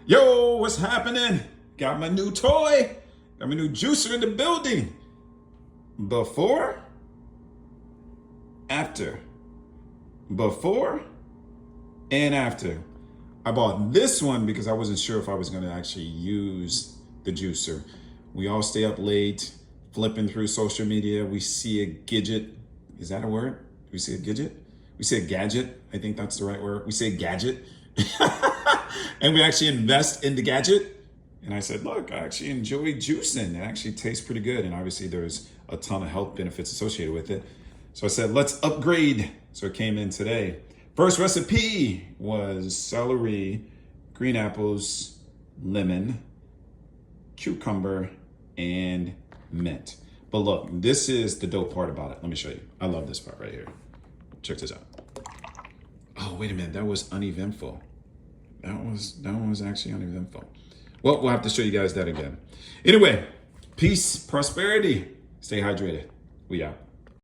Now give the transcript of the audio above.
Yo, what's happening? Got my new toy. Got my new juicer in the building. Before, after. Before and after. I bought this one because I wasn't sure if I was going to actually use the juicer. We all stay up late, flipping through social media. We see a gadget. Is that a word? Do we say a gadget? We say a gadget. I think that's the right word. We say gadget. And we actually invest in the gadget. And I said, look, I actually enjoy juicing. It actually tastes pretty good. And obviously there's a ton of health benefits associated with it. So I said, let's upgrade. So it came in today. First recipe was celery, green apples, lemon, cucumber, and mint. But look, this is the dope part about it. Let me show you. I love this part right here. Check this out. Oh, wait a minute. That was uneventful. That one was actually uneventful. Well, we'll have to show you guys that again. Anyway, peace, prosperity. Stay hydrated. We out.